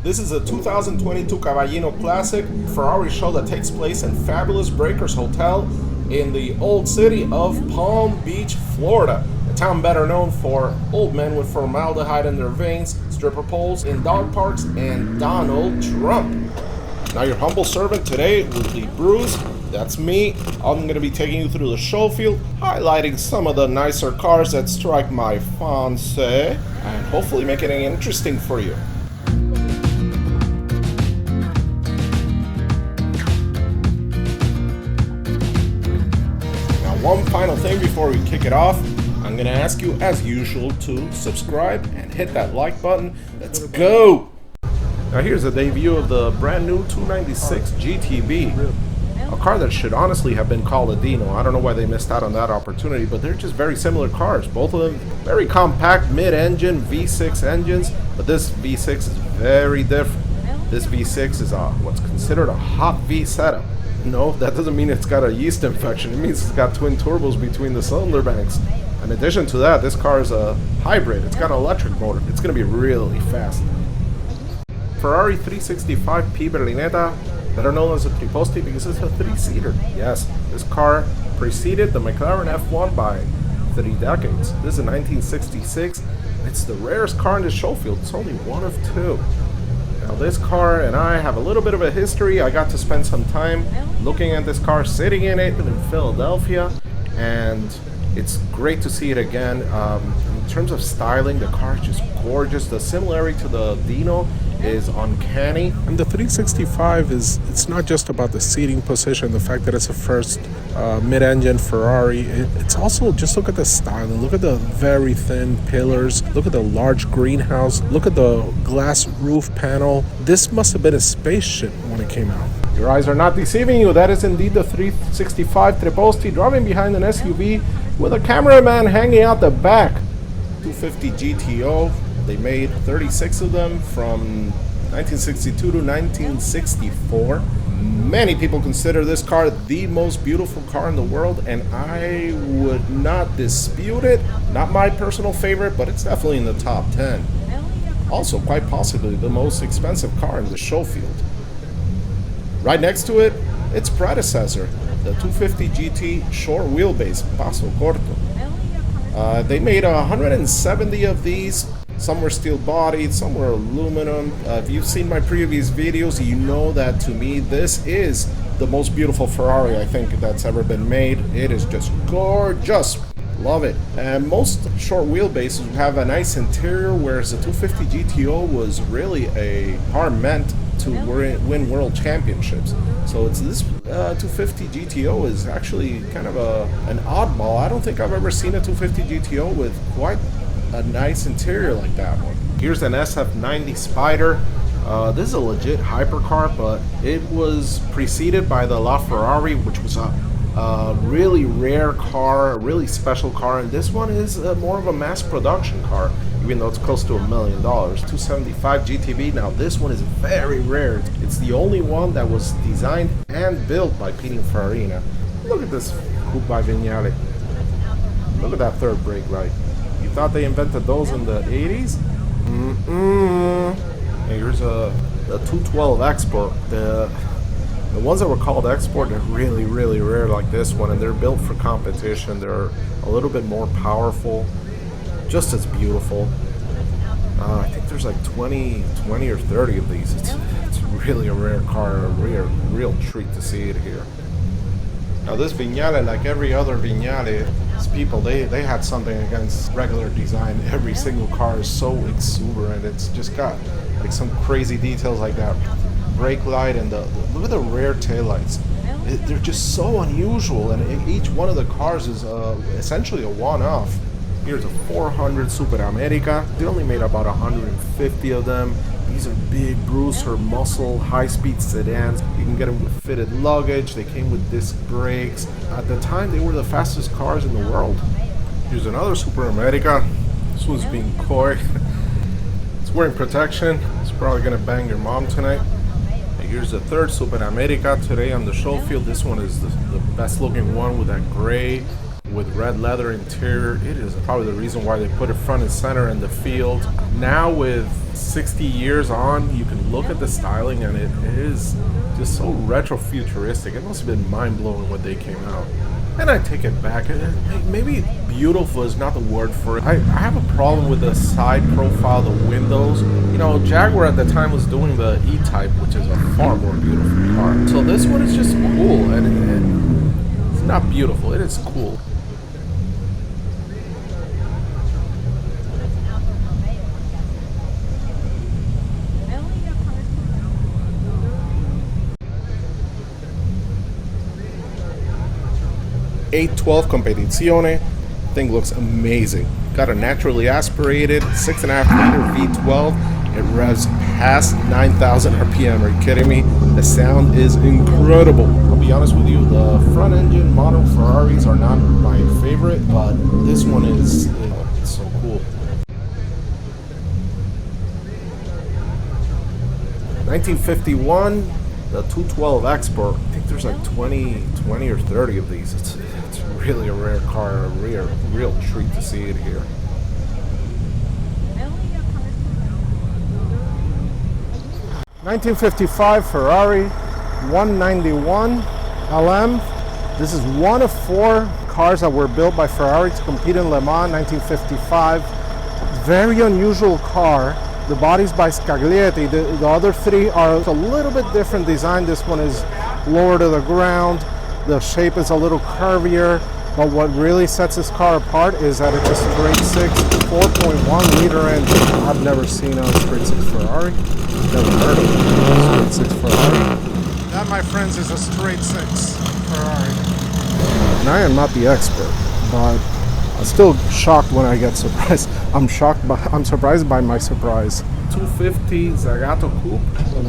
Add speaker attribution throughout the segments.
Speaker 1: This is a 2022 Cavallino Classic Ferrari show that takes place in fabulous Breakers Hotel in the old city of Palm Beach, Florida. A town better known for old men with formaldehyde in their veins, stripper poles in dog parks, and Donald Trump. Now your humble servant today will be Bruce. That's me. I'm going to be taking you through the show field, highlighting some of the nicer cars that strike my fancy, and hopefully making it interesting for you. One final thing before we kick it off, I'm going to ask you, as usual, to subscribe and hit that like button. Let's go! Now here's a debut of the brand new 296 GTB, a car that should honestly have been called a Dino. I don't know why they missed out on that opportunity, but they're just very similar cars. Both of them very compact mid-engine V6 engines, but this V6 is very different. This V6 is what's considered a hot V setup. No, that doesn't mean it's got a yeast infection. It means it's got twin turbos between the cylinder banks. In addition to that, this car is a hybrid. It's got an electric motor. It's going to be really fast. Ferrari 365P Berlinetta, better known as a Triposti because it's a three-seater. Yes, this car preceded the McLaren F1 by 3 decades. This is a 1966. It's the rarest car in the show field. It's only one of two. Now this car and I have a little bit of a history. I got to spend some time looking at this car, sitting in it in Philadelphia, and it's great to see it again. In terms of styling, the car is just gorgeous. The similarity to the Dino is uncanny.
Speaker 2: And the 365 it's not just about the seating position, the fact that it's a first mid-engine Ferrari. It's also, just look at the styling, look at the very thin pillars, look at the large greenhouse, look at the glass roof panel. This must have been a spaceship when it came out.
Speaker 1: Your eyes are not deceiving you. That is indeed the 365 Triposti driving behind an SUV with a cameraman hanging out the back. 250 GTO. They made 36 of them from 1962 to 1964. Many people consider this car the most beautiful car in the world, and I would not dispute it. Not my personal favorite, but it's definitely in the top 10. Also, quite possibly the most expensive car in the show field. Right next to it, its predecessor, the 250 GT short wheelbase Paso Corto. They made 170 of these. Some were steel bodied, some were aluminum. If you've seen my previous videos, you know that to me this is the most beautiful Ferrari I think that's ever been made. It is just gorgeous. Love it. And most short wheelbases have a nice interior, whereas the 250 GTO was really a car meant to win world championships. So it's this 250 GTO is actually kind of an oddball. I don't think I've ever seen a 250 GTO with quite a nice interior like that one. Here's an SF90 Spyder. This is a legit hypercar, but it was preceded by the LaFerrari, which was a really rare car, a really special car, and this one is more of a mass production car, even though it's close to $1 million. 275 GTB. Now this one is very rare. It's the only one that was designed and built by Pininfarina. Look at this Coupe by Vignale. Look at that third brake light. You thought they invented those in the 80s? Here's a 212 Export. The ones that were called Export are really, really rare like this one, and they're built for competition. They're a little bit more powerful, just as beautiful. I think there's like 20 or 30 of these. It's really a rare car, a real treat to see it here. Now this Vignale, like every other Vignale, people, they had something against regular design. Every single car is so exuberant. It's just got like some crazy details like that brake light and look at the rear taillights. They're just so unusual, and each one of the cars is essentially a one-off. Here's a 400 Superamerica. They only made about 150 of them. These are big Bruiser muscle high-speed sedans. You can get them with fitted luggage. They came with disc brakes. At the time, they were the fastest cars in the world. Here's another Superamerica. This one's being coy. It's wearing protection. It's probably gonna bang your mom tonight. And here's the third Superamerica today on the show field. This one is the best looking one with that gray with red leather interior. It is probably the reason why they put it front and center in the field. Now with 60 years on, you can look at the styling and it is just so retro futuristic. It must have been mind-blowing when they came out. And I take it back. Maybe beautiful is not the word for it. I have a problem with the side profile, the windows. You know, Jaguar at the time was doing the E-Type, which is a far more beautiful car. So this one is just cool, and it's not beautiful. It is cool. .812 Competizione. Thing looks amazing. Got a naturally aspirated 6.5 liter V12. It revs past 9,000 RPM. Are you kidding me? The sound is incredible. I'll be honest with you, the front engine model Ferraris are not my favorite, but this one is, it's so cool. 1951, the 212 Export. I think there's like 20 or 30 of these. It's really a rare car, a real treat to see it here. (1955) Ferrari 191 LM. This is one of 4 cars that were built by Ferrari to compete in Le Mans 1955. Very unusual car. The body's by Scaglietti. The other 3 are a little bit different design. This one is lower to the ground. The shape is a little curvier. But what really sets this car apart is that it's a straight 6 4.1 liter engine. I've never seen a straight 6 Ferrari. Never heard of a straight 6 Ferrari. That, my friends, is a straight 6 Ferrari. And I am not the expert, but I'm still shocked when I get surprised. I'm surprised by my surprise. 250 Zagato Coupe,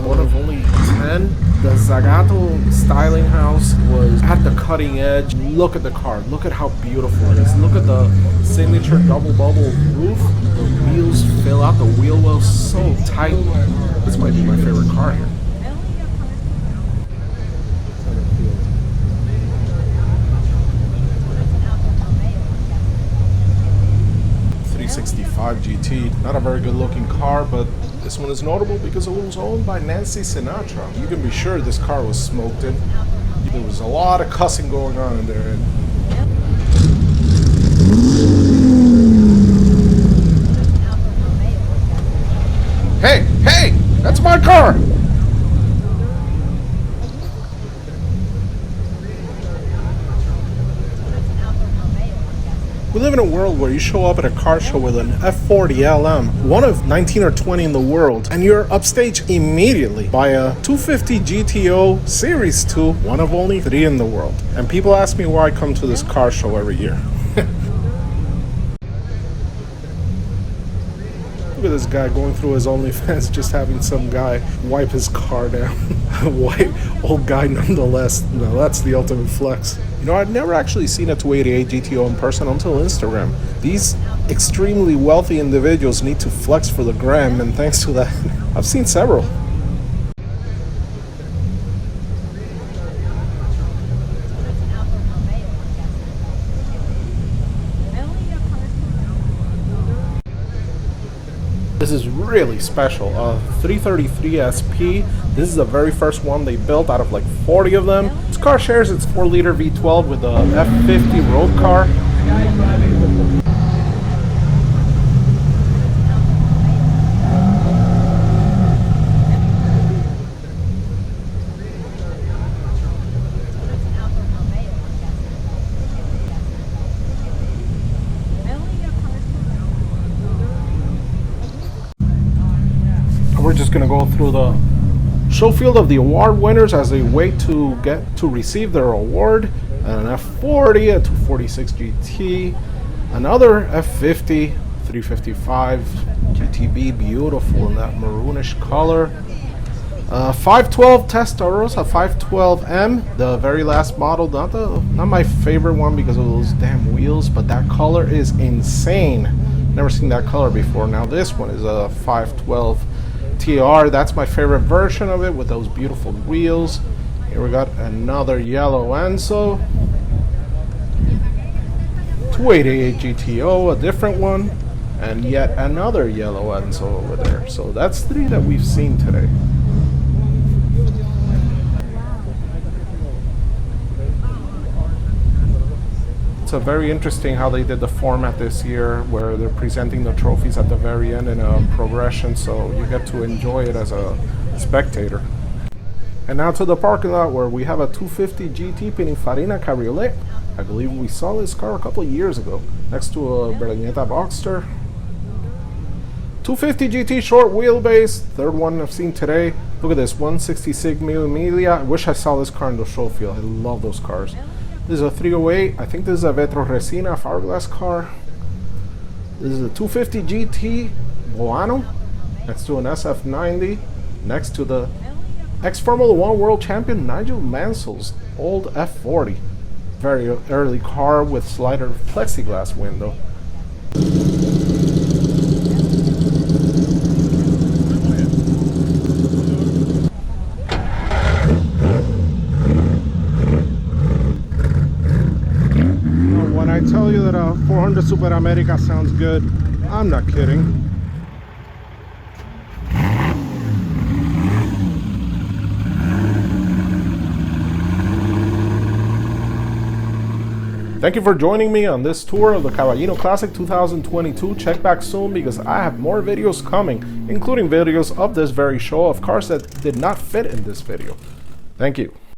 Speaker 1: one of only 10. The Zagato styling house was at the cutting edge. Look at the car. Look at how beautiful it is. Look at the signature double bubble roof. The wheels fill out. The wheel wells so tight. This might be my favorite car here. GT, not a very good looking car, but this one is notable because it was owned by Nancy Sinatra. You can be sure this car was smoked in. There was a lot of cussing going on in there. Hey, that's my car! We live in a world where you show up at a car show with an F40 LM, one of 19 or 20 in the world, and you're upstaged immediately by a 250 GTO Series 2, one of only 3 in the world. And people ask me why I come to this car show every year. Look at this guy going through his OnlyFans, just having some guy wipe his car down. A white old guy nonetheless. No, that's the ultimate flex. You know, I'd never actually seen a 288 GTO in person until Instagram. These extremely wealthy individuals need to flex for the gram, and thanks to that, I've seen several. This is really special. 333 SP. This is the very first one they built out of like 40 of them. This car shares its 4 liter V12 with the F50 road car. We're just gonna go through the show field of the award winners as they wait to receive their award. An F40, a 246 GT, another F50, 355 GTB, beautiful in that maroonish color. 512 Testarossa 512M, the very last model, not my favorite one because of those damn wheels, but that color is insane. Never seen that color before. Now this one is a 512 TR. That's my favorite version of it with those beautiful wheels. Here we got another yellow Enzo. 288 GTO, a different one, and yet another yellow Enzo over there. So that's 3 that we've seen today. It's a very interesting how they did the format this year, where they're presenting the trophies at the very end in a progression, so you get to enjoy it as a spectator. And now to the parking lot, where we have a 250 GT Pininfarina Cabriolet. I believe we saw this car a couple of years ago, next to a Berlinetta Boxster. 250 GT short wheelbase, third one I've seen today. Look at this, 166mm. I wish I saw this car in the show field. I love those cars. This is a 308. I think this is a Vetro Resina fiberglass car. This is a 250 GT Boano, next to an SF90, next to the ex-Formula 1 world champion Nigel Mansell's old F40. Very early car with slider plexiglass window. When I tell you that a 400 Superamerica sounds good, I'm not kidding. Thank you for joining me on this tour of the Cavallino Classic 2022. Check back soon because I have more videos coming, including videos of this very show of cars that did not fit in this video. Thank you.